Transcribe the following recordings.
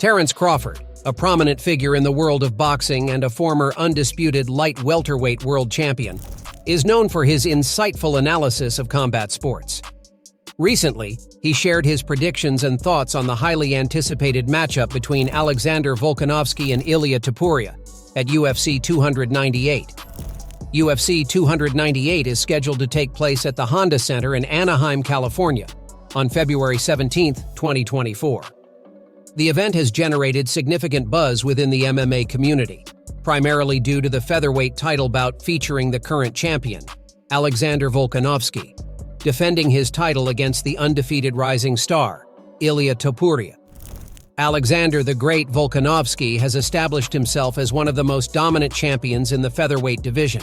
Terence Crawford, a prominent figure in the world of boxing and a former undisputed light welterweight world champion, is known for his insightful analysis of combat sports. Recently, he shared his predictions and thoughts on the highly anticipated matchup between Alexander Volkanovski and Ilia Topuria at UFC 298. UFC 298 is scheduled to take place at the Honda Center in Anaheim, California, on February 17, 2024. The event has generated significant buzz within the MMA community, primarily due to the featherweight title bout featuring the current champion, Alexander Volkanovski, defending his title against the undefeated rising star, Ilia Topuria. Alexander the Great Volkanovski has established himself as one of the most dominant champions in the featherweight division.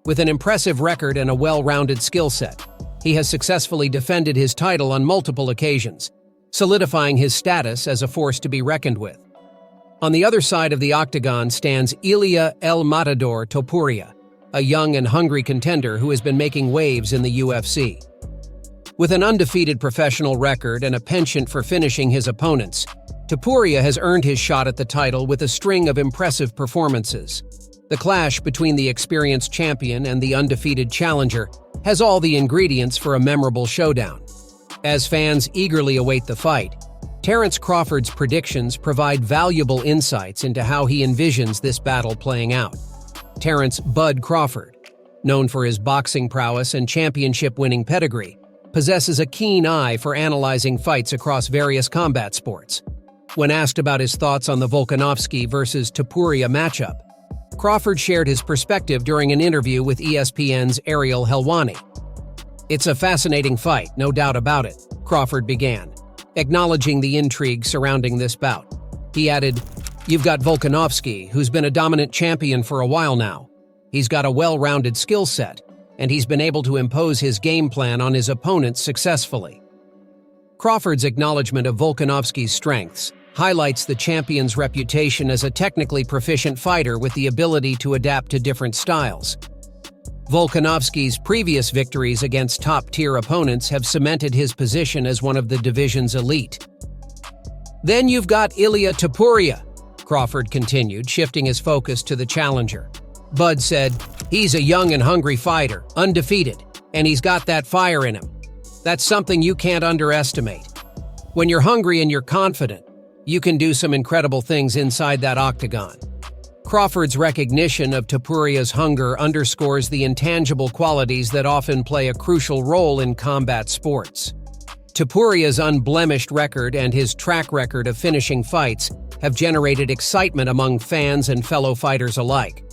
With an impressive record and a well-rounded skill set, he has successfully defended his title on multiple occasions, solidifying his status as a force to be reckoned with. On the other side of the octagon stands Ilia El Matador Topuria, a young and hungry contender who has been making waves in the UFC. With an undefeated professional record and a penchant for finishing his opponents, Topuria has earned his shot at the title with a string of impressive performances. The clash between the experienced champion and the undefeated challenger has all the ingredients for a memorable showdown. As fans eagerly await the fight, Terence Crawford's predictions provide valuable insights into how he envisions this battle playing out. Terence "Bud" Crawford, known for his boxing prowess and championship-winning pedigree, possesses a keen eye for analyzing fights across various combat sports. When asked about his thoughts on the Volkanovski versus Topuria matchup, Crawford shared his perspective during an interview with ESPN's Ariel Helwani. "It's a fascinating fight, no doubt about it," Crawford began, acknowledging the intrigue surrounding this bout. He added, "You've got Volkanovski, who's been a dominant champion for a while now. He's got a well-rounded skill set, and he's been able to impose his game plan on his opponents successfully." Crawford's acknowledgement of Volkanovski's strengths highlights the champion's reputation as a technically proficient fighter with the ability to adapt to different styles. Volkanovski's previous victories against top-tier opponents have cemented his position as one of the division's elite. "Then you've got Ilia Topuria," Crawford continued, shifting his focus to the challenger. "Bud said, he's a young and hungry fighter, undefeated, and he's got that fire in him. That's something you can't underestimate. When you're hungry and you're confident, you can do some incredible things inside that octagon." Crawford's recognition of Topuria's hunger underscores the intangible qualities that often play a crucial role in combat sports. Topuria's unblemished record and his track record of finishing fights have generated excitement among fans and fellow fighters alike.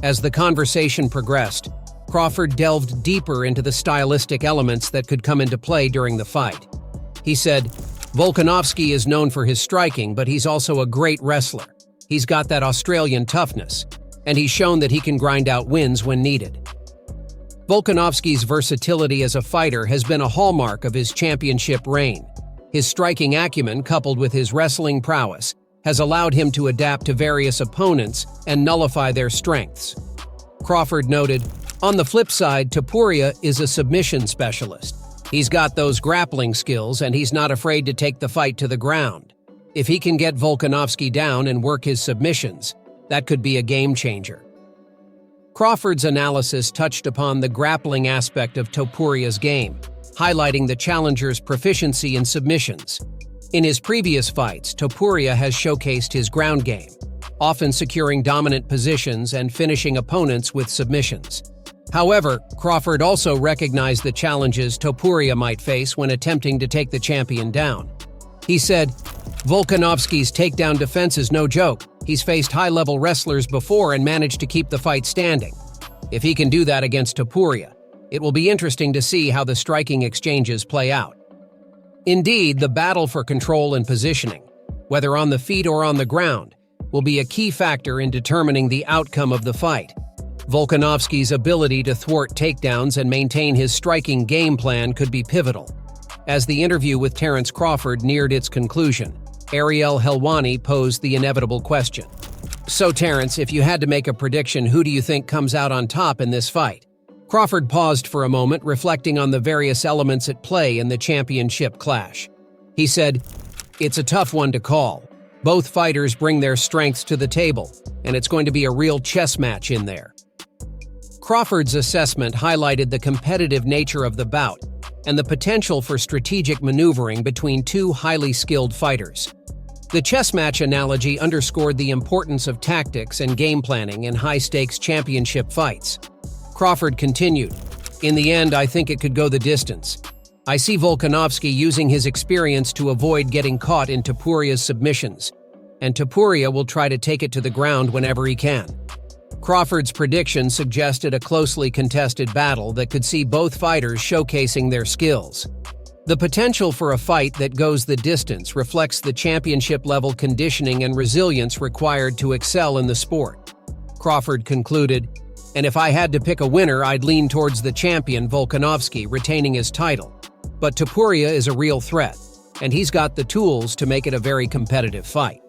As the conversation progressed, Crawford delved deeper into the stylistic elements that could come into play during the fight. He said, "Volkanovski is known for his striking, but he's also a great wrestler. He's got that Australian toughness, and he's shown that he can grind out wins when needed." Volkanovski's versatility as a fighter has been a hallmark of his championship reign. His striking acumen, coupled with his wrestling prowess, has allowed him to adapt to various opponents and nullify their strengths. Crawford noted, "On the flip side, Topuria is a submission specialist. He's got those grappling skills, and he's not afraid to take the fight to the ground. If he can get Volkanovski down and work his submissions, that could be a game changer." Crawford's analysis touched upon the grappling aspect of Topuria's game, highlighting the challenger's proficiency in submissions. In his previous fights, Topuria has showcased his ground game, often securing dominant positions and finishing opponents with submissions. However, Crawford also recognized the challenges Topuria might face when attempting to take the champion down. He said, "Volkanovski's takedown defense is no joke. He's faced high-level wrestlers before and managed to keep the fight standing. If he can do that against Topuria, it will be interesting to see how the striking exchanges play out." Indeed, the battle for control and positioning, whether on the feet or on the ground, will be a key factor in determining the outcome of the fight. Volkanovski's ability to thwart takedowns and maintain his striking game plan could be pivotal. As the interview with Terence Crawford neared its conclusion, Ariel Helwani posed the inevitable question. "So Terence, if you had to make a prediction, who do you think comes out on top in this fight?" Crawford paused for a moment, reflecting on the various elements at play in the championship clash. He said, "It's a tough one to call. Both fighters bring their strengths to the table, and it's going to be a real chess match in there. Crawford's assessment highlighted the competitive nature of the bout and the potential for strategic maneuvering between two highly skilled fighters. The chess match analogy underscored the importance of tactics and game planning in high-stakes championship fights. Crawford continued, "In the end, I think it could go the distance. I see Volkanovski using his experience to avoid getting caught in Topuria's submissions, and Topuria will try to take it to the ground whenever he can." Crawford's prediction suggested a closely contested battle that could see both fighters showcasing their skills. The potential for a fight that goes the distance reflects the championship-level conditioning and resilience required to excel in the sport. Crawford concluded, "And if I had to pick a winner, I'd lean towards the champion Volkanovski retaining his title. But Topuria is a real threat, and he's got the tools to make it a very competitive fight."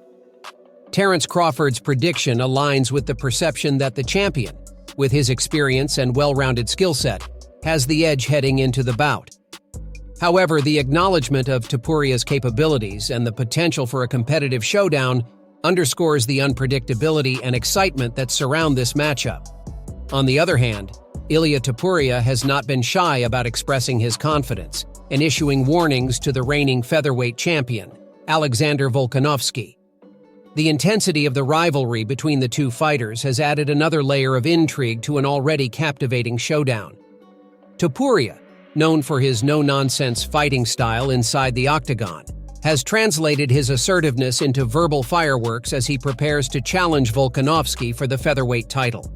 Terence Crawford's prediction aligns with the perception that the champion, with his experience and well-rounded skill set, has the edge heading into the bout. However, the acknowledgement of Topuria's capabilities and the potential for a competitive showdown underscores the unpredictability and excitement that surround this matchup. On the other hand, Ilia Topuria has not been shy about expressing his confidence and issuing warnings to the reigning featherweight champion, Alexander Volkanovski. The intensity of the rivalry between the two fighters has added another layer of intrigue to an already captivating showdown. Topuria, known for his no-nonsense fighting style inside the octagon, has translated his assertiveness into verbal fireworks as he prepares to challenge Volkanovski for the featherweight title.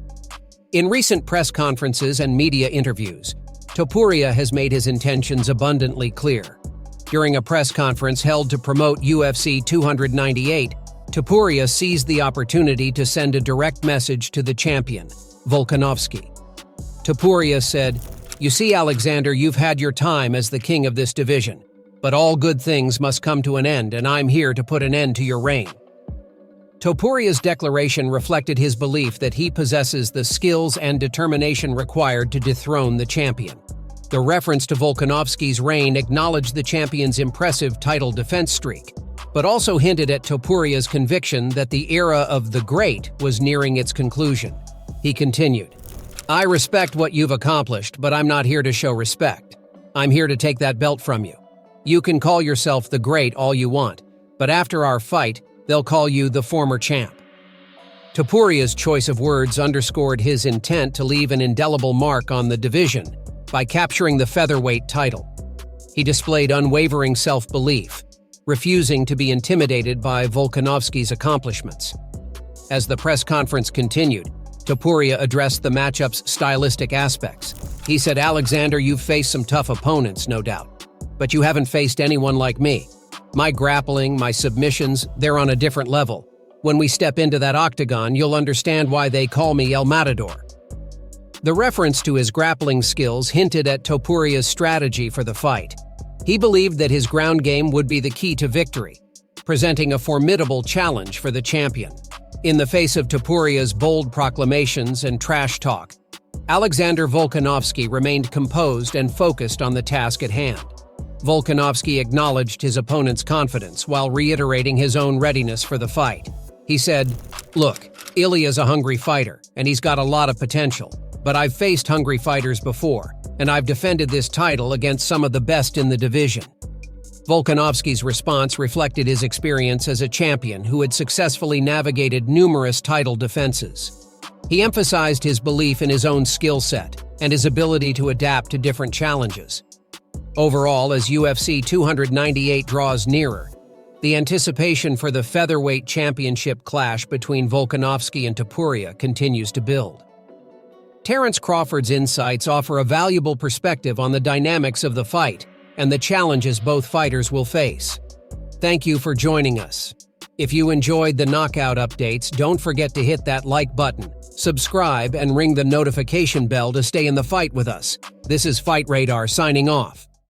In recent press conferences and media interviews, Topuria has made his intentions abundantly clear. During a press conference held to promote UFC 298, Topuria seized the opportunity to send a direct message to the champion, Volkanovski. Topuria said, "You see, Alexander, you've had your time as the king of this division, but all good things must come to an end, and I'm here to put an end to your reign." Topuria's declaration reflected his belief that he possesses the skills and determination required to dethrone the champion. The reference to Volkanovski's reign acknowledged the champion's impressive title defense streak, but also hinted at Topuria's conviction that the era of the Great was nearing its conclusion. He continued, "I respect what you've accomplished, but I'm not here to show respect. I'm here to take that belt from you. You can call yourself the Great all you want, but after our fight, they'll call you the former champ." Topuria's choice of words underscored his intent to leave an indelible mark on the division by capturing the featherweight title. He displayed unwavering self-belief, refusing to be intimidated by Volkanovski's accomplishments. As the press conference continued, Topuria addressed the matchup's stylistic aspects. He said, "Alexander, you've faced some tough opponents, no doubt, but you haven't faced anyone like me. My grappling, my submissions, they're on a different level. When we step into that octagon, you'll understand why they call me El Matador." The reference to his grappling skills hinted at Topuria's strategy for the fight. He believed that his ground game would be the key to victory, presenting a formidable challenge for the champion. In the face of Topuria's bold proclamations and trash talk, Alexander Volkanovski remained composed and focused on the task at hand. Volkanovski acknowledged his opponent's confidence while reiterating his own readiness for the fight. He said, "Look, Ilia's a hungry fighter, and he's got a lot of potential. But I've faced hungry fighters before, and I've defended this title against some of the best in the division." Volkanovski's response reflected his experience as a champion who had successfully navigated numerous title defenses. He emphasized his belief in his own skill set and his ability to adapt to different challenges. Overall, as UFC 298 draws nearer, the anticipation for the featherweight championship clash between Volkanovski and Topuria continues to build. Terence Crawford's insights offer a valuable perspective on the dynamics of the fight and the challenges both fighters will face. Thank you for joining us. If you enjoyed the knockout updates, don't forget to hit that like button, subscribe, and ring the notification bell to stay in the fight with us. This is Fight Radar signing off.